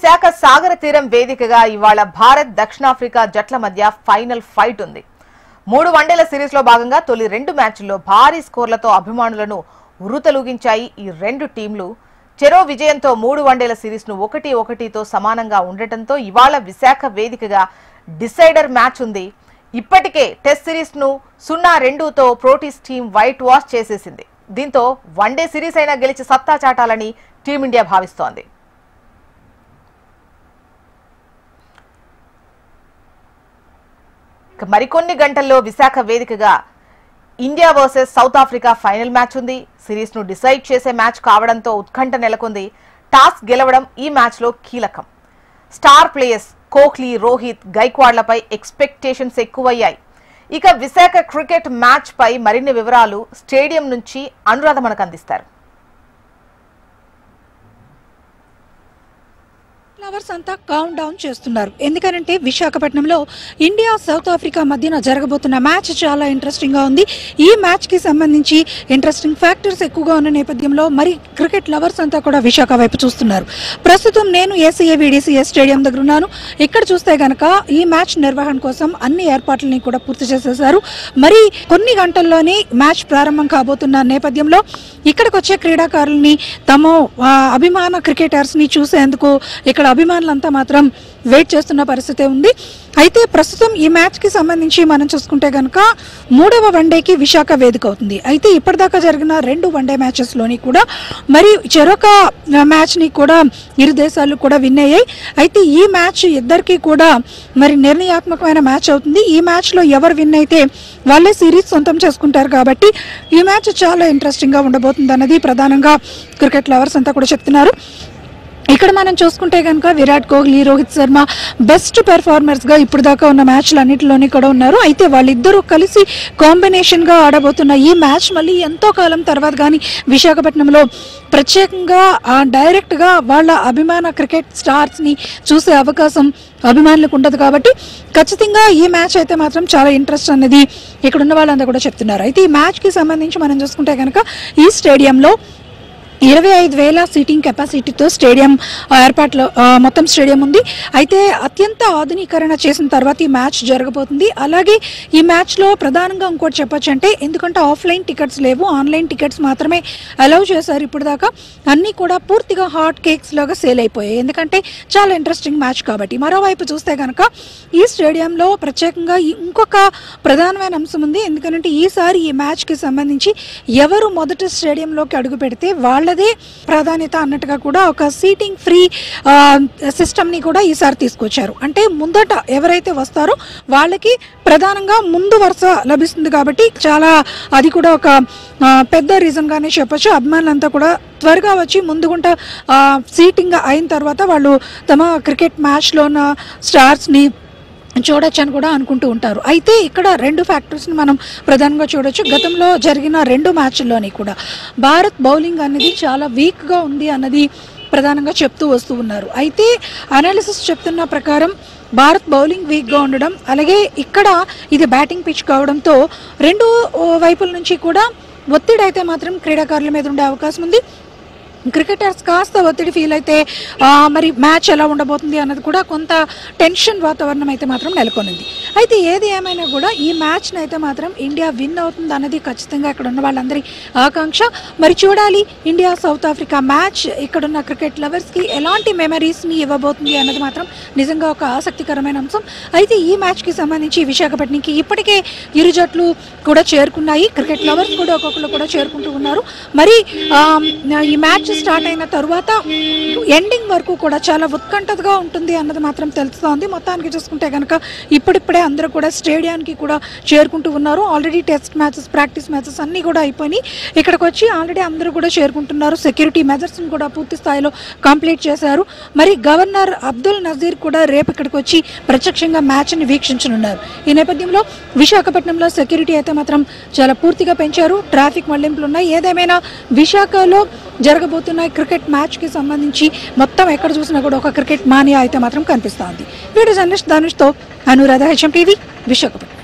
విశాఖ సాగర తీరం వేదికగా ఇవాళ భారత్ దక్షిణాఫ్రికా జట్ల మధ్య ఫైనల్ ఫైట్ ఉంది. 3 వన్డేల సిరీస్ లో భాగంగా తొలి 2 మ్యాచ్ల్లో భారీ స్కోర్లతో అభిమానులను ఉరుతలూగించాయి ఈ రెండు టీంలు. చెరో విజయంతో 3 వన్డేల సిరీస్ ను 1-1తో సమానంగా ఉండటంతో ఇవాళ విశాఖ వేదికగా డిసైడర్ మ్యాచ్ ఉంది. ఇప్పటికే టెస్ట్ సిరీస్ ను 0-2తో ప్రోటీస్ టీం వైట్ వాష్ చేసేసింది. దీంతో వన్డే సిరీస్ అయినా గెలిచి సత్తా చాటాలని టీమిండియా భావిస్తోంది. మరికొన్ని గంటల్లో విశాఖ వేదికగా India versus South Africa final match ఉంది. సిరీస్ ను డిసైడ్ చేసే మ్యాచ్ కావడంతో ఉత్కంఠ నెలకొంది. టాస్ గెలవడం ఈ మ్యాచ్ లో కీలకం. స్టార్ ప్లేయర్స్ కోహ్లీ, రోహిత్, గైక్వాడ్లపై ఎక్స్పెక్టేషన్స్ ఎక్కువయ్యాయి. ఇక విశాఖ క్రికెట్ మ్యాచ్ పై మరిన్ని వివరాలు స్టేడియం నుంచి అనురాధ మనకు అందిస్తారు. లవర్స్ అంతా కౌంట్ డౌన్ చేస్తున్నారు. ఎందుకంటే విశాఖపట్నంలో ఇండియా సౌత్ ఆఫ్రికా మధ్యన జరగబోతున్న మ్యాచ్ చాలా ఇంట్రెస్టింగ్ గా ఉంది. ఈ మ్యాచ్ కి సంబంధించి ఇంట్రెస్టింగ్ ఫ్యాక్టర్స్ ఎక్కువగా ఉన్న నేపథ్యంలో మరి క్రికెట్ లవర్స్ అంతా కూడా విశాఖ వైపు చూస్తున్నారు. ప్రస్తుతం నేను ACA-VDCA స్టేడియం దగ్గర ఉన్నాను. ఇక్కడ చూస్తే గనక ఈ మ్యాచ్ నిర్వహణ కోసం అన్ని ఏర్పాట్లని కూడా పూర్తి చేసేశారు. మరి కొన్ని గంటల్లోనే మ్యాచ్ ప్రారంభం కాబోతున్న నేపథ్యంలో ఇక్కడికి వచ్చే క్రీడాకారుల్ని తమ అభిమాన క్రికెటర్స్ ని చూసేందుకు ఇక్కడ అభిమానులంతా మాత్రం వెయిట్ చేస్తున్న పరిస్థితి ఉంది. అయితే ప్రస్తుతం ఈ మ్యాచ్ కి సంబంధించి మనం చూసుకుంటే గనక 3వ వన్డేకి విశాఖ వేదిక అవుతుంది. అయితే ఇప్పటిదాకా జరిగిన 2 వన్డే మ్యాచెస్ లోని కూడా మరి చెరొక మ్యాచ్ ని కూడా ఇరు దేశాలు కూడా విన్ అయ్యాయి. అయితే ఈ మ్యాచ్ ఇద్దరికి కూడా మరి నిర్ణయాత్మకమైన మ్యాచ్ అవుతుంది. ఈ మ్యాచ్ లో ఎవరు విన్ అయితే వాళ్ళే సిరీస్ సొంతం చేసుకుంటారు. కాబట్టి ఈ మ్యాచ్ చాలా ఇంట్రెస్టింగ్ గా ఉండబోతుంది అన్నది ప్రధానంగా క్రికెట్ లవర్స్ అంతా కూడా చెప్తున్నారు. ఇక్కడ మనం చూసుకుంటే కనుక విరాట్ కోహ్లీ, రోహిత్ శర్మ బెస్ట్ పెర్ఫార్మర్స్ గా ఇప్పుడు దాకా ఉన్న మ్యాచ్లు అన్నింటిలోని కూడా ఉన్నారు. అయితే వాళ్ళిద్దరూ కలిసి కాంబినేషన్ గా ఆడబోతున్న ఈ మ్యాచ్ మళ్ళీ ఎంతో కాలం తర్వాత కానీ విశాఖపట్నంలో ప్రత్యేకంగా డైరెక్ట్ గా వాళ్ళ అభిమాన క్రికెట్ స్టార్స్ ని చూసే అవకాశం అభిమానులకు ఉండదు. కాబట్టి ఖచ్చితంగా ఈ మ్యాచ్ అయితే మాత్రం చాలా ఇంట్రెస్ట్ అనేది ఇక్కడ ఉన్న వాళ్ళంతా కూడా చెప్తున్నారు. అయితే ఈ మ్యాచ్ కి సంబంధించి మనం చూసుకుంటే కనుక ఈ స్టేడియంలో 25,000 సీటింగ్ కెపాసిటీతో స్టేడియం ఏర్పాట్లో మొత్తం స్టేడియం ఉంది. అయితే అత్యంత ఆధునీకరణ చేసిన తర్వాత ఈ మ్యాచ్ జరగబోతుంది. అలాగే ఈ మ్యాచ్లో ప్రధానంగా ఇంకోటి చెప్పొచ్చు అంటే ఎందుకంటే ఆఫ్లైన్ టికెట్స్ లేవు, ఆన్లైన్ టికెట్స్ మాత్రమే అలౌ చేశారు. ఇప్పుడు దాకా అన్నీ కూడా పూర్తిగా హాట్ కేక్స్ లాగా సేల్ అయిపోయాయి. ఎందుకంటే చాలా ఇంట్రెస్టింగ్ మ్యాచ్ కాబట్టి. మరోవైపు చూస్తే కనుక ఈ స్టేడియంలో ప్రత్యేకంగా ఇంకొక ప్రధానమైన అంశం ఉంది. ఎందుకంటే ఈసారి ఈ మ్యాచ్కి సంబంధించి ఎవరు మొదటి స్టేడియంలోకి అడుగు పెడితే వాళ్ళ ప్రాధాన్యత అన్నట్టుగా కూడా ఒక సీటింగ్ ఫ్రీ సిస్టమ్ ని కూడా ఈసారి తీసుకొచ్చారు. అంటే ముందట ఎవరైతే వస్తారో వాళ్ళకి ప్రధానంగా ముందు వరుస లభిస్తుంది. కాబట్టి చాలా అది కూడా ఒక పెద్ద రీజన్ గానే చెప్పొచ్చు. అభిమానులంతా కూడా త్వరగా వచ్చి ముందుగుంట సీటింగ్ అయిన తర్వాత వాళ్ళు తమ క్రికెట్ మ్యాచ్ లో ఉన్న స్టార్స్ ని చూడొచ్చు అని కూడా అనుకుంటూ ఉంటారు. అయితే ఇక్కడ 2 ఫ్యాక్టర్స్ని మనం ప్రధానంగా చూడొచ్చు. గతంలో జరిగిన 2 మ్యాచ్ల్లోని కూడా భారత్ బౌలింగ్ అనేది చాలా వీక్గా ఉంది అన్నది ప్రధానంగా చెప్తూ వస్తూ ఉన్నారు. అయితే అనాలిసిస్ చెప్తున్న ప్రకారం భారత్ బౌలింగ్ వీక్గా ఉండడం, అలాగే ఇక్కడ ఇది బ్యాటింగ్ పిచ్ కావడంతో 2 వైపుల నుంచి కూడా ఒత్తిడి అయితే మాత్రం క్రీడాకారుల మీద ఉండే అవకాశం ఉంది. క్రికెటర్స్ కాస్త ఒత్తిడి ఫీల్ అయితే మరి మ్యాచ్ ఎలా ఉండబోతుంది అన్నది కూడా కొంత టెన్షన్ వాతావరణం అయితే మాత్రం నెలకొనింది. అయితే ఏది ఏమైనా కూడా ఈ మ్యాచ్ని అయితే మాత్రం ఇండియా విన్ అవుతుంది అన్నది ఖచ్చితంగా ఇక్కడ ఉన్న వాళ్ళందరి ఆకాంక్ష. మరి చూడాలి ఇండియా సౌత్ ఆఫ్రికా మ్యాచ్ ఇక్కడున్న క్రికెట్ లవర్స్కి ఎలాంటి మెమరీస్ని ఇవ్వబోతుంది అన్నది మాత్రం నిజంగా ఒక ఆసక్తికరమైన అంశం. అయితే ఈ మ్యాచ్కి సంబంధించి విశాఖపట్నంకి ఇప్పటికే ఇరు జట్లు కూడా చేరుకున్నాయి. క్రికెట్ లవర్స్ కూడా ఒక్కొక్కరు కూడా చేరుకుంటూ ఉన్నారు. మరి ఈ మ్యాచ్ స్టార్ట్ అయిన తర్వాత ఎండింగ్ వరకు కూడా చాలా ఉత్కంఠగా ఉంటుంది అన్నది మాత్రం తెలుస్తోంది. మొత్తానికి చూసుకుంటే కనుక ఇప్పుడిప్పుడే అందరూ కూడా స్టేడియానికి కూడా చేరుకుంటూ ఉన్నారు. Already test matches, practice matches అన్నీ కూడా అయిపోయినాయి. ఇక్కడికి వచ్చి ఆల్రెడీ అందరూ కూడా చేరుకుంటున్నారు. సెక్యూరిటీ మెజర్స్ని కూడా పూర్తి స్థాయిలో కంప్లీట్ చేశారు. మరి గవర్నర్ అబ్దుల్ నజీర్ కూడా రేపు ఇక్కడికి వచ్చి ప్రత్యక్షంగా మ్యాచ్ని వీక్షించనున్నారు. ఈ నేపథ్యంలో విశాఖపట్నంలో సెక్యూరిటీ అయితే మాత్రం చాలా పూర్తిగా పెంచారు. ట్రాఫిక్ మళ్లింపులు ఉన్నాయి. ఏదేమైనా విశాఖలో జరగబోతున్న క్రికెట్ మ్యాచ్కి సంబంధించి మొత్తం ఎక్కడ చూసినా కూడా ఒక క్రికెట్ మానియా అయితే మాత్రం కనిపిస్తోంది. వీడియో జర్నలిస్ట్ ధనుష్తో అనురాధ, HM TV, విశాఖపట్నం.